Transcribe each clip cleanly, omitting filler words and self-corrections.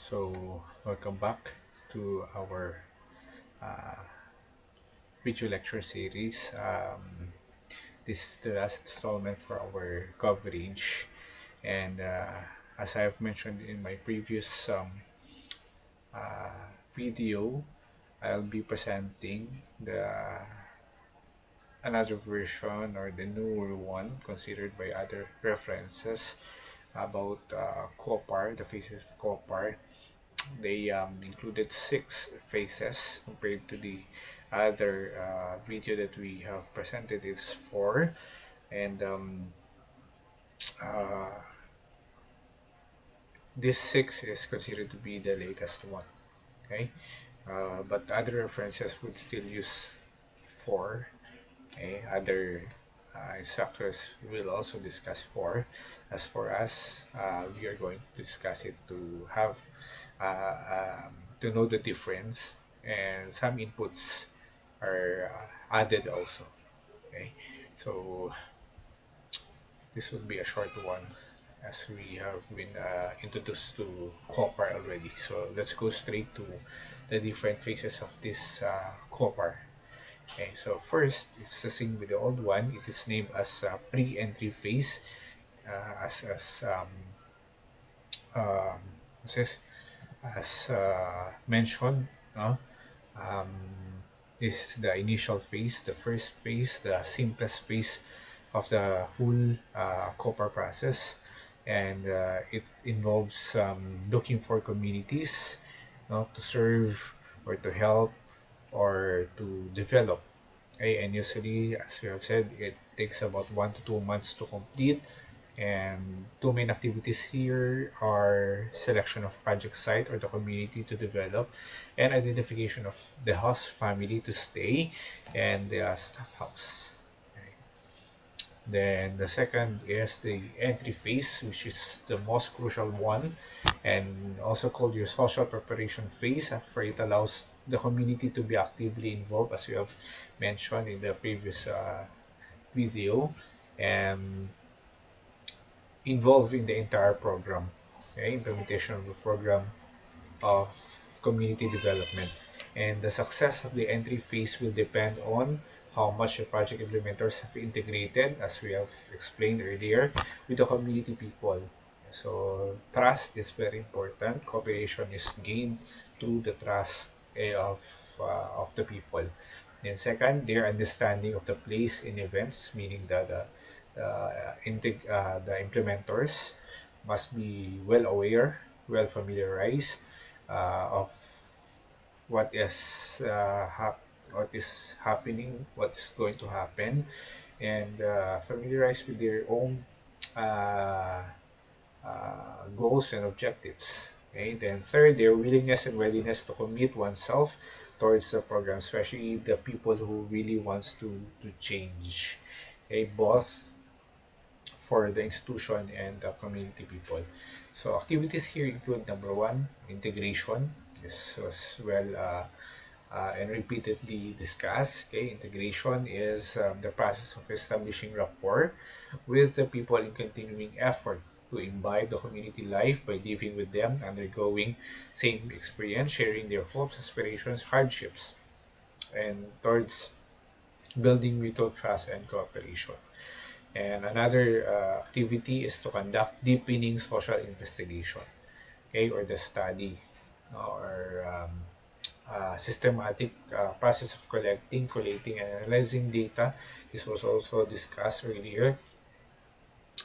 So, welcome back to our video lecture series. This is the last installment for our coverage, and as I have mentioned in my previous video, I'll be presenting the another version or the newer one considered by other references about Copar, the phases of Copar. They included 6 phases compared to the other video that we have presented is 4, and uh, this 6 is considered to be the latest one. Okay, but other references would still use 4. Okay, other instructors will also discuss 4. As for us, we are going to discuss it to have to know the difference, and some inputs are added also. Okay, so this will be a short one as we have been introduced to copper already. So let's go straight to the different phases of this copper. Okay, so first, it's the same with the old one. It is named as pre-entry phase, as um, says, as mentioned. Um, this is the initial phase, the first phase, the simplest phase of the whole copper process, and it involves looking for communities, to serve or to help or to develop. Okay, and usually, as we have said, it takes about 1 to 2 months to complete. And two main activities here are selection of project site or the community to develop, and identification of the host family to stay, and the staff house. Okay. Then the second is the entry phase, which is the most crucial one, and also called your social preparation phase. For it allows the community to be actively involved, as we have mentioned in the previous video, and involved in the entire program, okay, implementation of the program of community development. And the success of the entry phase will depend on how much the project implementers have integrated, as we have explained earlier, with the community people. So trust is very important. Cooperation is gained through the trust of the people. And second, their understanding of the place in events, meaning that the implementers must be well aware, well familiarized of what is what is happening, what is going to happen, and familiarized with their own uh, goals and objectives. Okay, then third, their willingness and readiness to commit oneself towards the program, especially the people who really wants to change. Okay, both for the institution and the community people. So activities here include number one, integration. This was well and repeatedly discussed. Okay, integration is the process of establishing rapport with the people in continuing effort to imbibe the community life by living with them, undergoing same experience, sharing their hopes, aspirations, hardships, and towards building mutual trust and cooperation. And another activity is to conduct deepening social investigation, okay, or the study or systematic process of collecting, collating, and analyzing data. This was also discussed earlier.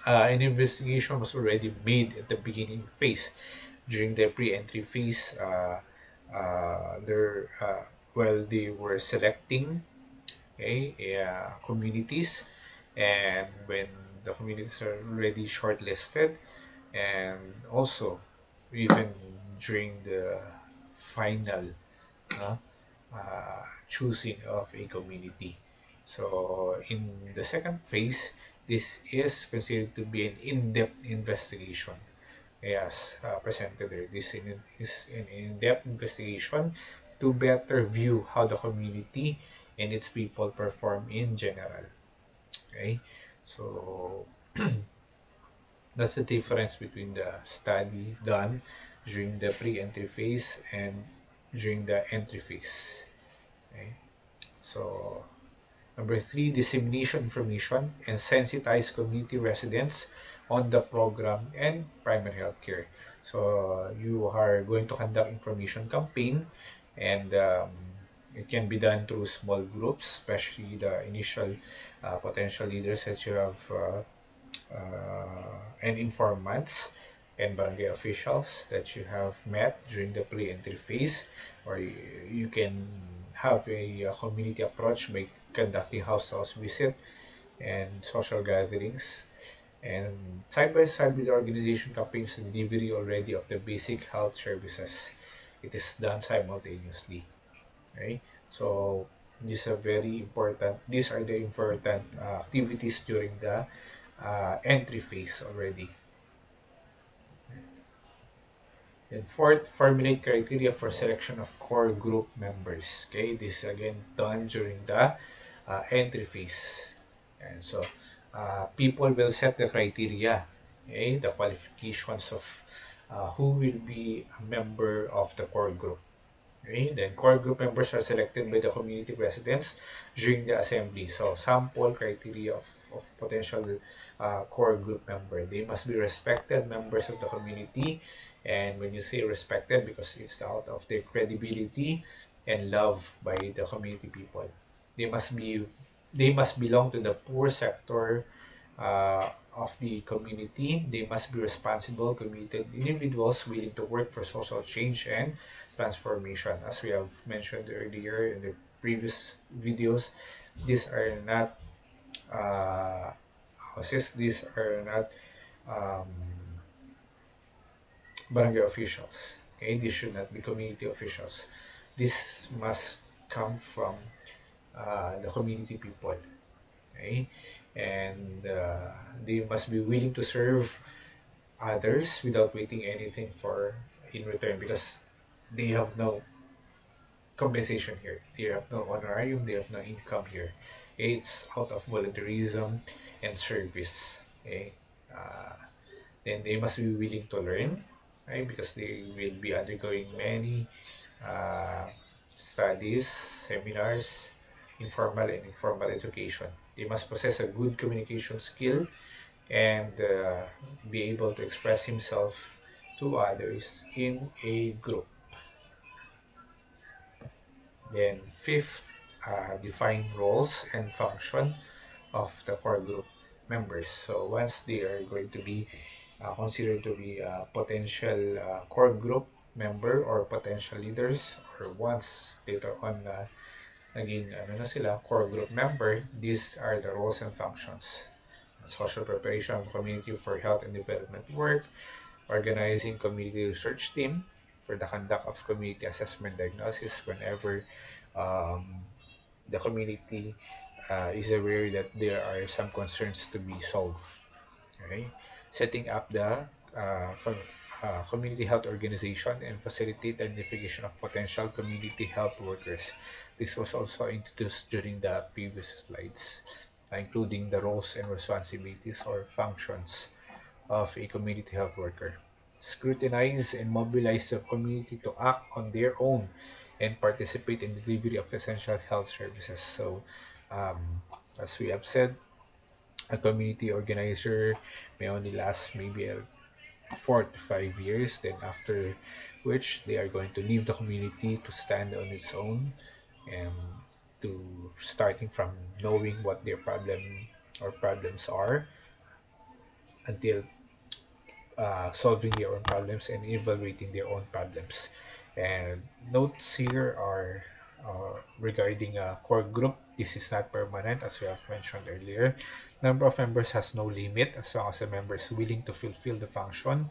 An investigation was already made at the beginning phase. During the pre-entry phase, there while they were selecting, okay, communities, and when the communities are already shortlisted, and also even during the final uh, choosing of a community. So in the second phase, this is considered to be an in-depth investigation. As presented there, is an in-depth investigation to better view how the community and its people perform in general. Okay, so that's the difference between the study done during the pre-entry phase and during the entry phase. Okay? So number three, dissemination information and sensitize community residents on the program and primary health care. So you are going to conduct information campaign, and it can be done through small groups, especially the initial potential leaders that you have and informants and barangay officials that you have met during the pre-entry phase, or you can have a community approach by conducting house-to-house visit and social gatherings, and side by side with the organization campaigns and delivery already of the basic health services. It is done simultaneously, right? So these are very important. These are the important activities during the entry phase already. And fourth, formulate criteria for selection of core group members. Okay, this is again done during the entry phase. And so people will set the criteria, okay, the qualifications of who will be a member of the core group. Okay, then core group members are selected by the community residents during the assembly. So sample criteria of potential core group member. They must be respected members of the community. And when you say respected, because it's out of their credibility and love by the community people. They must be they must belong to the poor sector of the community. They must be responsible, committed individuals willing to work for social change and transformation. As we have mentioned earlier in the previous videos, these are not houses, these are not um, barangay officials. Okay, these should not be community officials. This must come from the community people. Okay, and they must be willing to serve others without waiting anything for in return, because they have no compensation here. They have no honorarium, they have no income here. It's out of volunteerism and service. Okay? Uh, then they must be willing to learn, right? Because they will be undergoing many uh, studies, seminars, informal and informal education. They must possess a good communication skill and be able to express himself to others in a group. Then fifth, define roles and function of the core group members. So once they are going to be considered to be a potential core group member or potential leaders, or once later on naging ano na sila, core group member, these are the roles and functions. Social preparation of community for health and development work, organizing community research team for the conduct of community assessment diagnosis whenever um, the community is aware that there are some concerns to be solved. Okay? Setting up the community health organization and facilitate the identification of potential community health workers. This was also introduced during the previous slides, including the roles and responsibilities or functions of a community health worker. Scrutinize and mobilize the community to act on their own and participate in the delivery of essential health services. So, as we have said, a community organizer may only last maybe 4 to 5 years, then after which they are going to leave the community to stand on its own, and to starting from knowing what their problems are until solving their own problems and evaluating their own problems. And notes here are regarding a core group. This is not permanent, as we have mentioned earlier. Number of members has no limit as long as the member is willing to fulfill the function.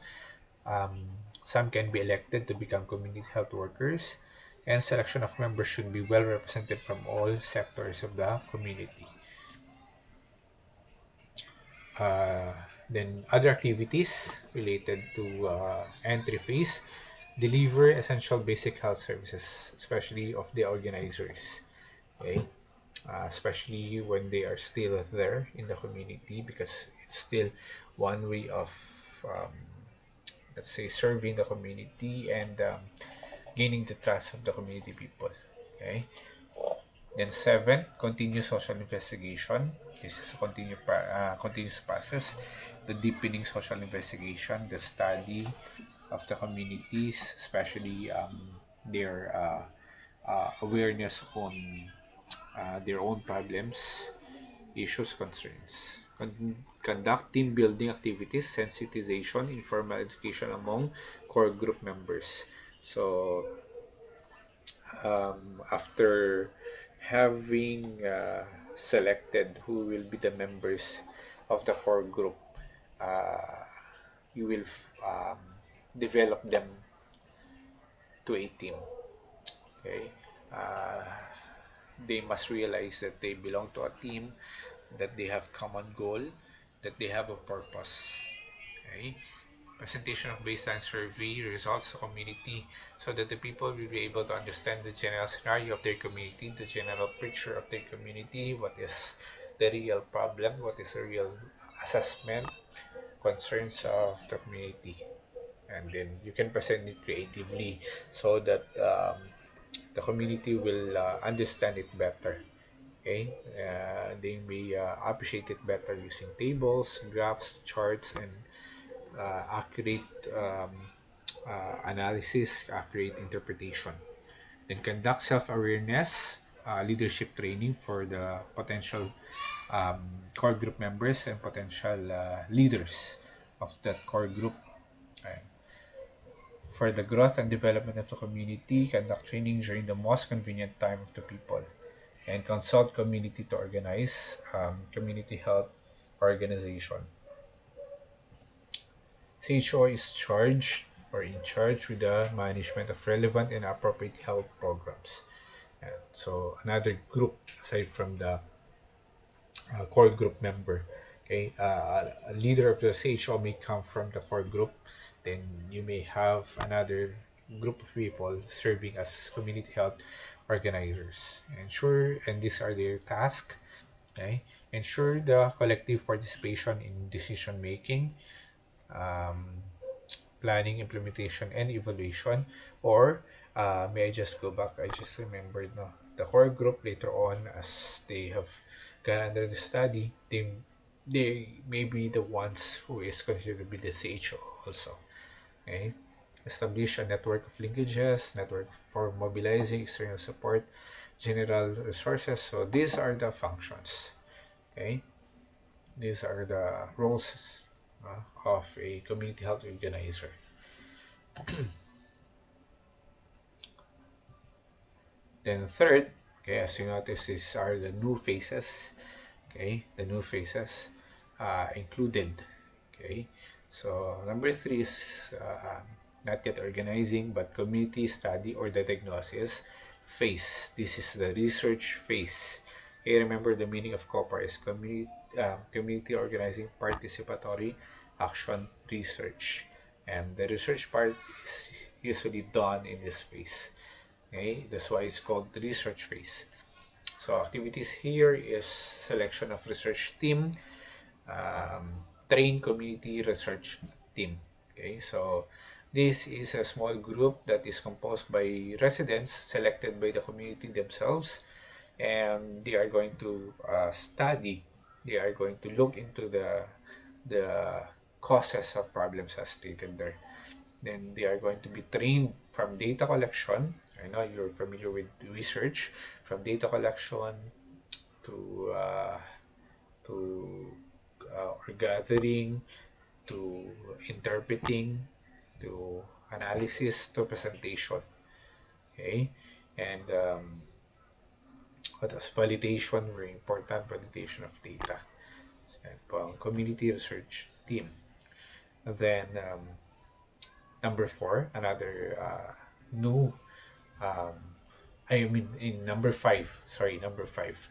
Some can be elected to become community health workers, and selection of members should be well represented from all sectors of the community. Uh, then other activities related to entry phase, deliver essential basic health services, especially of the organizers. Okay, especially when they are still there in the community, because it's still one way of let's say, serving the community and gaining the trust of the community people. Okay. Then seven, continuous social investigation. This is a continuous process. The deepening social investigation, the study of the communities, especially their awareness on their own problems, issues, concerns. Conduct team building activities, sensitization, informal education among core group members. So after having selected who will be the members of the core group, uh, you will develop them to a team. Okay, uh, they must realize that they belong to a team, that they have common goal, that they have a purpose. Okay, presentation of baseline survey results to community so that the people will be able to understand the general scenario of their community, the general picture of their community, what is the real problem, what is the real assessment, concerns of the community. And then you can present it creatively so that the community will understand it better. Okay, they may appreciate it better using tables, graphs, charts, and accurate analysis, accurate interpretation. Then conduct self-awareness, leadership training for the potential core group members and potential leaders of that core group. Okay. For the growth and development of the community, conduct training during the most convenient time of the people and consult community to organize community health organization. CHO is charged or in charge with the management of relevant and appropriate health programs. And so another group aside from the core group member. Okay, a leader of the CHO may come from the core group. Then you may have another group of people serving as community health organizers. Ensure, and these are their tasks. Okay, ensure the collective participation in decision making, um, planning, implementation, and evaluation. Or may I just go back? I just remembered, no, the core group later on, as they have gone under the study, they may be the ones who is considered to be the CHO also. Okay, establish a network of linkages, network for mobilizing external support, general resources. So these are the functions. Okay, these are the roles of a community health organizer. Then third, okay, as you notice, these are the new phases. Okay, the new phases included. Okay, so number three is not yet organizing, but community study or the diagnosis phase. This is the research phase. Okay, remember the meaning of COPAR is community organizing, participatory action, research. And the research part is usually done in this phase. Okay, that's why it's called the research phase. So activities here is selection of research team, train community research team. Okay, so this is a small group that is composed by residents selected by the community themselves, and they are going to study. They are going to look into the causes of problems as stated there. Then they are going to be trained from data collection. I know you're familiar with research, from data collection to to or gathering to interpreting to analysis to presentation. Okay, and what else? Validation, very important, validation of data. And community research team. And then number four, another new I mean, in number five, sorry, number five.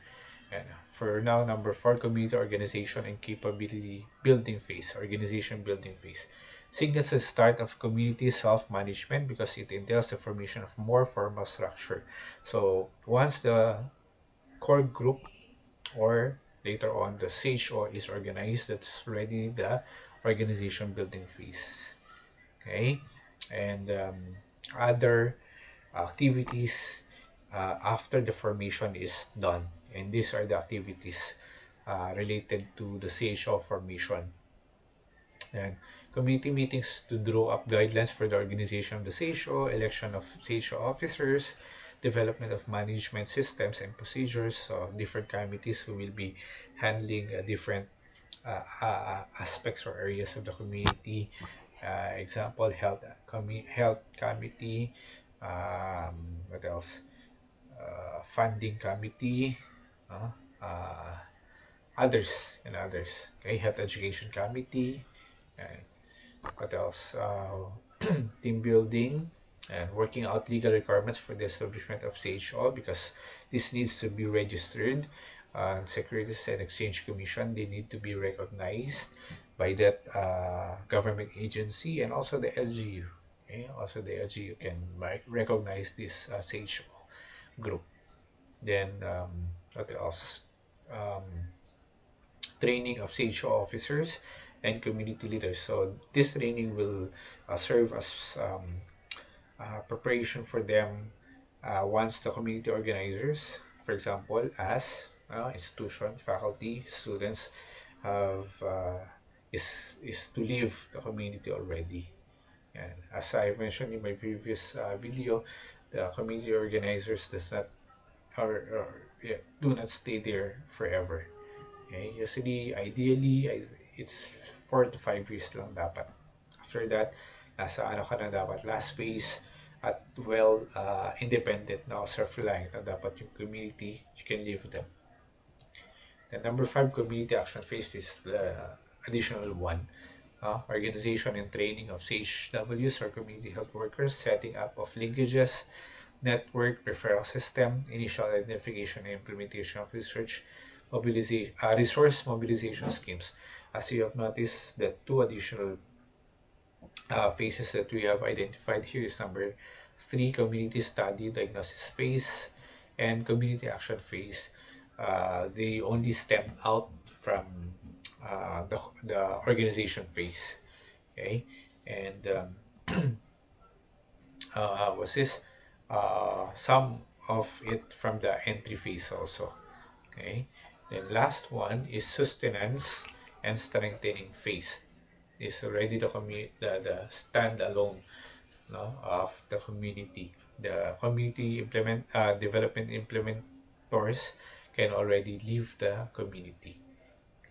And for now, number four, community organization and capability building phase, organization building phase. Signals the start of community self-management because it entails the formation of more formal structure. So once the core group or later on the CHO is organized, that's already the organization building phase. Okay, and other activities after the formation is done, and these are the activities related to the CHO formation. And committee meetings to draw up guidelines for the organization of the CHO, election of CHO officers, development of management systems and procedures of different committees who will be handling different aspects or areas of the community. Example, health committee. What else? Funding committee. Uh, uh, others and others. Okay, health education committee. And what else? Team building and working out legal requirements for the establishment of CHO, because this needs to be registered. Securities and Exchange Commission, they need to be recognized by that government agency, and also the LGU. Okay? Also, the LGU can recognize this CHO group. Then, what else? Um, Training of CHO officers and community leaders. So this training will serve as preparation for them once the community organizers, for example, as institution, faculty, students have is to leave the community already. And as I mentioned in my previous video, the community organizers does not yeah, do not stay there forever. Okay? Usually, ideally, it's 4 to 5 years lang dapat. After that, nasa ano ka na dapat, last phase, at well, independent na, self-reliant na dapat yung community, you can live with them. The number 5 community action phase is the additional one. Organization and training of CHWs or community health workers, setting up of linkages, network referral system, initial identification and implementation of resource mobilization schemes. As you have noticed, the two additional phases that we have identified here is number 3, community study diagnosis phase, and community action phase. They only stem out from the organization phase. Okay, and was this some of it from the entry phase also. Okay, then last one is sustenance and strengthening phase. Is already the standalone, no, of the community. The community development implementors can already leave the community.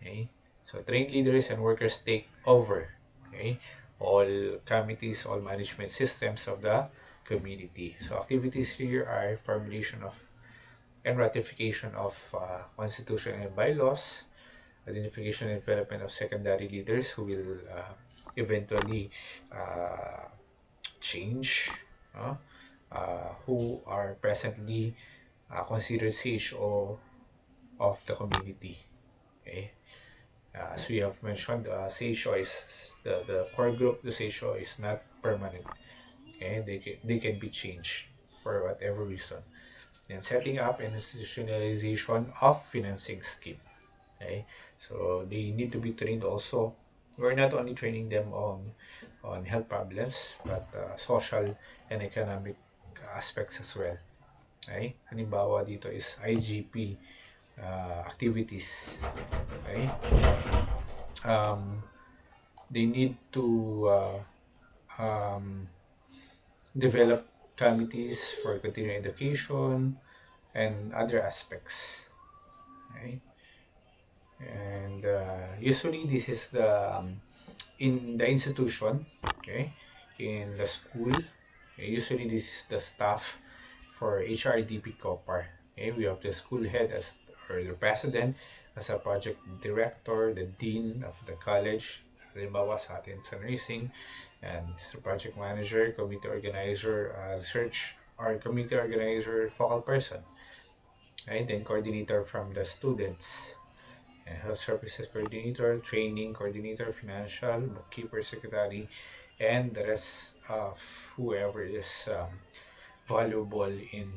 Okay, so trained leaders and workers take over. Okay, all committees, all management systems of the community. So activities here are formulation of and ratification of constitution and bylaws, identification and development of secondary leaders who will eventually uh, change, uh, who are presently considered CHO of the community. Okay. As we have mentioned, CHO is the core group. The CHO is not permanent. Okay, they can be changed for whatever reason. And setting up an institutionalization of financing scheme. Okay, so they need to be trained also. We're not only training them on health problems, but social and economic aspects as well. Okay, halimbawa dito is IGP activities. Okay, um, they need to develop committees for continuing education and other aspects. Okay, and usually this is the in the institution, okay, in the school. Usually this is the staff for HRDP Copar. Okay, we have the school head as or the president as a project director, the dean of the college, halimbawa sa atin sa nursing, and the project manager, committee organizer, research or committee organizer, focal person. Right, then coordinator from the students, and health services coordinator, training coordinator, financial, bookkeeper, secretary, and the rest of whoever is valuable in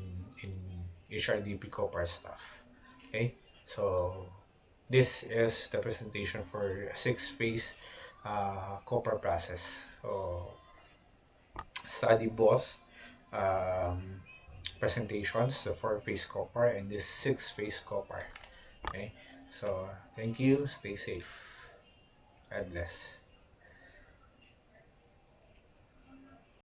HRDP Copar stuff. Okay, so this is the presentation for 6 phase Copar process. So study both um, presentations, the 4 phase copper and this 6 phase copper. Okay, so thank you, stay safe, God bless.